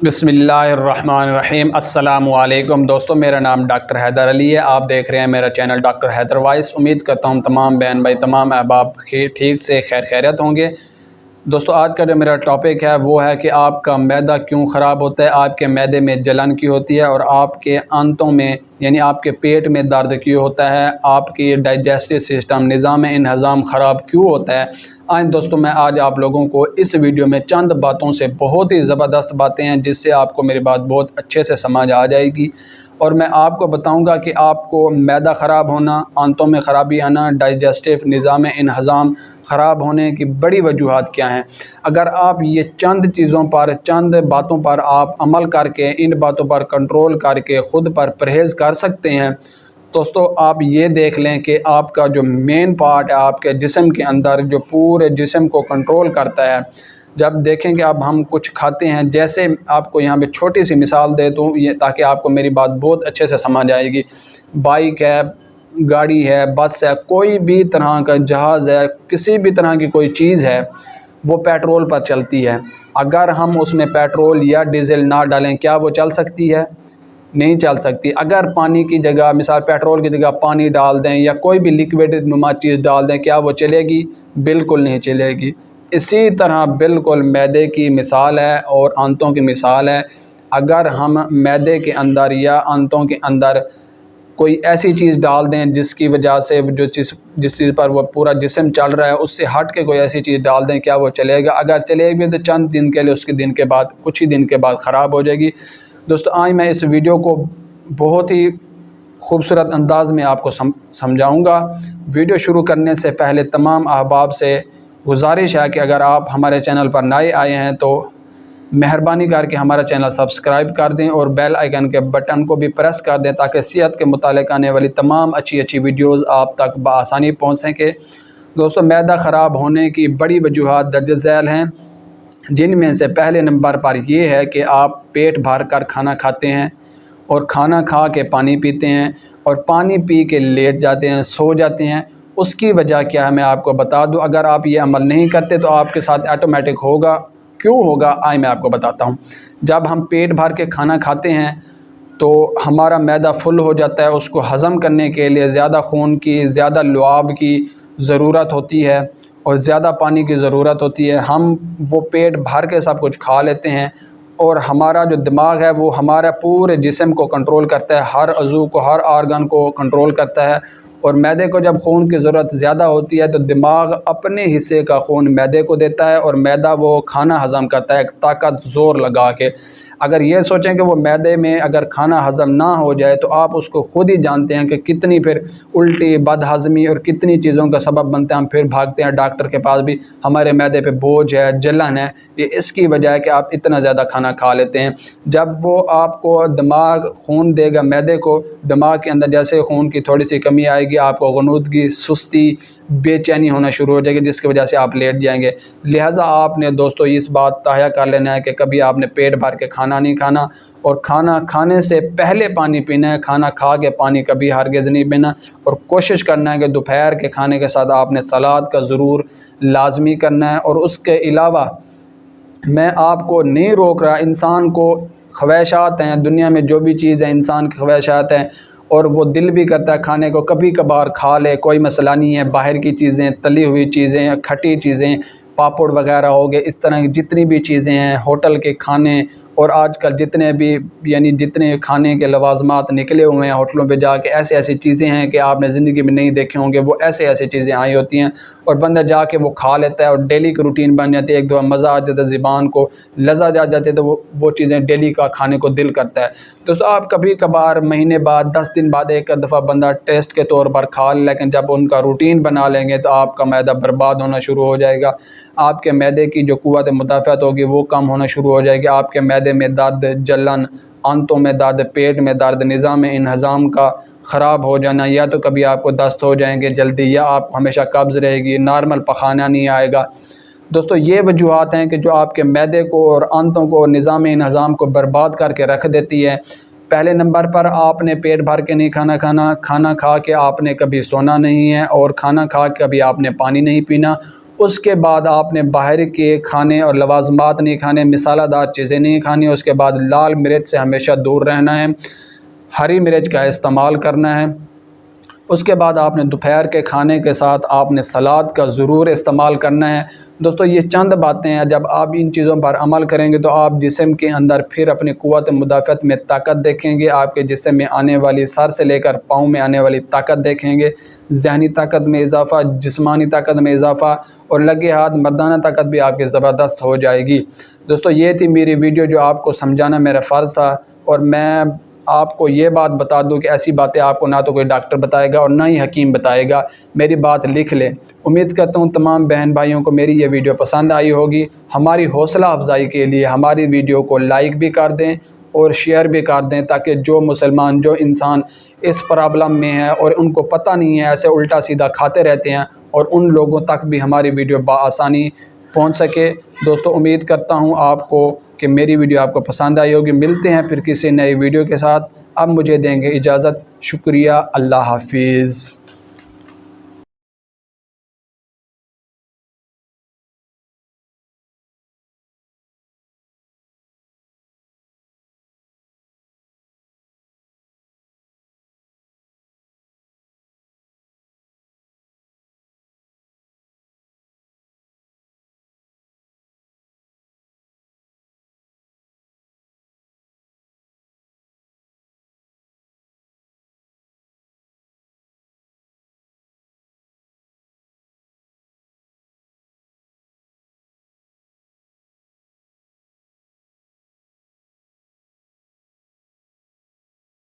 बिस्मिल्लाहिर्रहमानिर्रहीम। अस्सलाम वालेकुम दोस्तों, मेरा नाम डॉक्टर हैदर अली है। आप देख रहे हैं मेरा चैनल डॉक्टर हैदर वॉइस। उम्मीद करता हूँ तमाम बहन भाई, तमाम अहबाब ठीक से खैरियत होंगे। दोस्तों, आज का जो मेरा टॉपिक है वो है कि आपका मैदा क्यों ख़राब होता है, आपके मैदे में जलन क्यों होती है और आपके आंतों में यानी आपके पेट में दर्द क्यों होता है, आपकी डाइजेस्टिव सिस्टम निज़ाम इंहज़ाम ख़राब क्यों होता है। आज दोस्तों मैं आज आप लोगों को इस वीडियो में चंद बातों से, बहुत ही ज़बरदस्त बातें हैं जिससे आपको मेरी बात बहुत अच्छे से समझ आ जाएगी और मैं आपको बताऊंगा कि आपको मैदा ख़राब होना, आंतों में ख़राबी आना, डाइजेस्टिव निज़ाम इंहज़ाम ख़राब होने की बड़ी वजूहात क्या हैं। अगर आप ये चंद चीज़ों पर, चंद बातों पर आप अमल करके, इन बातों पर कंट्रोल करके ख़ुद पर परहेज़ कर सकते हैं, दोस्तों आप ये देख लें कि आपका जो मेन पार्ट है आपके जिस्म के अंदर, जो पूरे जिस्म को कंट्रोल करता है, जब देखें कि अब हम कुछ खाते हैं, जैसे आपको यहाँ पे छोटी सी मिसाल दे दूँ ये, ताकि आपको मेरी बात बहुत अच्छे से समझ आएगी। बाइक है, गाड़ी है, बस है, कोई भी तरह का जहाज़ है, किसी भी तरह की कोई चीज़ है, वो पेट्रोल पर चलती है। अगर हम उसमें पेट्रोल या डीज़ल ना डालें, क्या वो चल सकती है? नहीं चल सकती। अगर पानी की जगह, मिसाल पेट्रोल की जगह पानी डाल दें या कोई भी लिक्विड नुमा चीज़ डाल दें, क्या वो चलेगी? बिल्कुल नहीं चलेगी। इसी तरह बिल्कुल मैदे की मिसाल है और आंतों की मिसाल है। अगर हम मैदे के अंदर या आंतों के अंदर कोई ऐसी चीज़ डाल दें जिसकी वजह से जिस चीज़ पर वो पूरा जिस्म चल रहा है, उससे हट के कोई ऐसी चीज़ डाल दें, क्या वो चलेगा? अगर चलेगी तो चंद दिन के लिए, उसके दिन के बाद, कुछ ही दिन के बाद ख़राब हो जाएगी। दोस्तों आज मैं इस वीडियो को बहुत ही खूबसूरत अंदाज में आपको समझाऊंगा। वीडियो शुरू करने से पहले तमाम अहबाब से गुजारिश है कि अगर आप हमारे चैनल पर नए आए हैं तो मेहरबानी करके हमारा चैनल सब्सक्राइब कर दें और बेल आइकन के बटन को भी प्रेस कर दें ताकि सेहत के मुतालिक आने वाली तमाम अच्छी वीडियोज़ आप तक बआसानी पहुँच सकें। दोस्तों, मैदा ख़राब होने की बड़ी वजूहात दर्ज झैल हैं, जिनमें से पहले नंबर पर यह है कि आप पेट भर कर खाना खाते हैं और खाना खा के पानी पीते हैं और पानी पी के लेट जाते हैं, सो जाते हैं। उसकी वजह क्या है मैं आपको बता दूं। अगर आप ये अमल नहीं करते तो आपके साथ ऑटोमेटिक होगा। क्यों होगा आए मैं आपको बताता हूं। जब हम पेट भर के खाना खाते हैं तो हमारा मैदा फुल हो जाता है। उसको हज़म करने के लिए ज़्यादा खून की, ज़्यादा लुआब की ज़रूरत होती है और ज़्यादा पानी की ज़रूरत होती है। हम वो पेट भर के सब कुछ खा लेते हैं और हमारा जो दिमाग है वो हमारा पूरे जिस्म को कंट्रोल करता है, हर अज़ू को, हर आर्गन को कंट्रोल करता है। और मैदे को जब खून की ज़रूरत ज़्यादा होती है तो दिमाग अपने हिस्से का खून मैदे को देता है और मैदा वो खाना हज़म करता है ताकत ज़ोर लगा के। अगर ये सोचें कि वो मैदे में अगर खाना हज़म ना हो जाए तो आप उसको ख़ुद ही जानते हैं कि कितनी फिर उल्टी, बदहज़मी और कितनी चीज़ों का सबब बनते हैं। हम फिर भागते हैं डॉक्टर के पास भी, हमारे मैदे पे बोझ है, जलन है। ये इसकी वजह है कि आप इतना ज़्यादा खाना खा लेते हैं। जब वो आपको दिमाग खून देगा मैदे को, दिमाग के अंदर जैसे खून की थोड़ी सी कमी आएगी, आपको गनूदगी, सुस्ती, बेचैनी होना शुरू हो जाएगी, जिसकी वजह से आप लेट जाएंगे। लिहाजा आपने दोस्तों इस बात तय कर लेना है कि कभी आपने पेट भर के खाना नहीं खाना और खाना खाने से पहले पानी पीना है। खाना खा के पानी कभी हरगिज़ नहीं पीना और कोशिश करना है कि दोपहर के खाने के साथ आपने सलाद का ज़रूर लाजमी करना है। और उसके अलावा मैं आपको नहीं रोक रहा, इंसान को ख्वाहिशात हैं, दुनिया में जो भी चीज़ है इंसान की ख्वाहिशात हैं और वो दिल भी करता है खाने को, कभी कभार खा ले, कोई मसला नहीं है। बाहर की चीज़ें, तली हुई चीज़ें, खट्टी चीज़ें, पापड़ वगैरह हो गए, इस तरह की जितनी भी चीज़ें हैं, होटल के खाने और आजकल जितने भी जितने खाने के लवाजमात निकले हुए हैं होटलों पे जाके, ऐसी ऐसी चीज़ें हैं कि आपने ज़िंदगी में नहीं देखे होंगे। वो ऐसी चीज़ें आई होती हैं और बंदा जाके वो खा लेता है और डेली की रूटीन बन जाती है। एक दफ़ा मज़ा आ जाता है, ज़ुबान को लज़्ज़त आ जाती है, तो वो चीज़ें डेली का खाने को दिल करता है। तो आप कभी कभार महीने बाद, 10 दिन बाद एक दफ़ा बंदा टेस्ट के तौर पर खा, लेकिन जब उनका रूटीन बना लेंगे तो आपका मैदा बर्बाद होना शुरू हो जाएगा। आपके मैदे की जो क़ुव्वत मुदाफ़अत होगी वो कम होना शुरू हो जाएगी। आपके मैदे में दर्द, जलन, आंतों में दर्द, पेट में दर्द, निज़ाम इंहज़ाम का ख़राब हो जाना, या तो कभी आपको दस्त हो जाएंगे जल्दी, या आपको हमेशा कब्ज़ रहेगी, नॉर्मल पखाना नहीं आएगा। दोस्तों ये वजूहात हैं कि जो आपके मैदे को और आंतों को, निज़ाम इंहज़ाम को बर्बाद करके रख देती है। पहले नंबर पर आपने पेट भर के नहीं खाना खा के आपने कभी सोना नहीं है और खाना खा के कभी आपने पानी नहीं पीना। اس کے بعد آپ نے باہر کے کھانے اور لوازمات نہیں کھانے، مسالہ دار چیزیں نہیں کھانی۔ اس کے بعد لال مرچ سے ہمیشہ دور رہنا ہے، ہری مرچ کا استعمال کرنا ہے۔ اس کے بعد آپ نے دوپہر کے کھانے کے ساتھ آپ نے سلاد کا ضرور استعمال کرنا ہے۔ دوستو یہ چند باتیں ہیں، جب آپ ان چیزوں پر عمل کریں گے تو آپ جسم کے اندر پھر اپنی قوت مدافعت میں طاقت دیکھیں گے، آپ کے جسم میں آنے والی سر سے لے کر پاؤں میں آنے والی طاقت دیکھیں گے، ذہنی طاقت میں اضافہ، جسمانی طاقت میں اضافہ، اور لگے ہاتھ مردانہ طاقت بھی آپ کی زبردست ہو جائے گی۔ دوستو یہ تھی میری ویڈیو جو آپ کو سمجھانا میرا فرض تھا، اور میں آپ کو یہ بات بتا دوں کہ ایسی باتیں آپ کو نہ تو کوئی ڈاکٹر بتائے گا اور نہ ہی حکیم بتائے گا، میری بات لکھ لیں۔ امید کرتا ہوں تمام بہن بھائیوں کو میری یہ ویڈیو پسند آئی ہوگی۔ ہماری حوصلہ افزائی کے لیے ہماری ویڈیو کو لائک بھی کر دیں اور شیئر بھی کر دیں، تاکہ جو مسلمان، جو انسان اس پرابلم میں ہے اور ان کو پتہ نہیں ہے، ایسے الٹا سیدھا کھاتے رہتے ہیں، اور ان لوگوں تک بھی ہماری ویڈیو بآسانی پہنچ سکے۔ دوستو امید کرتا ہوں آپ کو کہ میری ویڈیو آپ کو پسند آئی ہوگی۔ ملتے ہیں پھر کسی نئی ویڈیو کے ساتھ، اب مجھے دیں گے اجازت۔ شکریہ، اللہ حافظ۔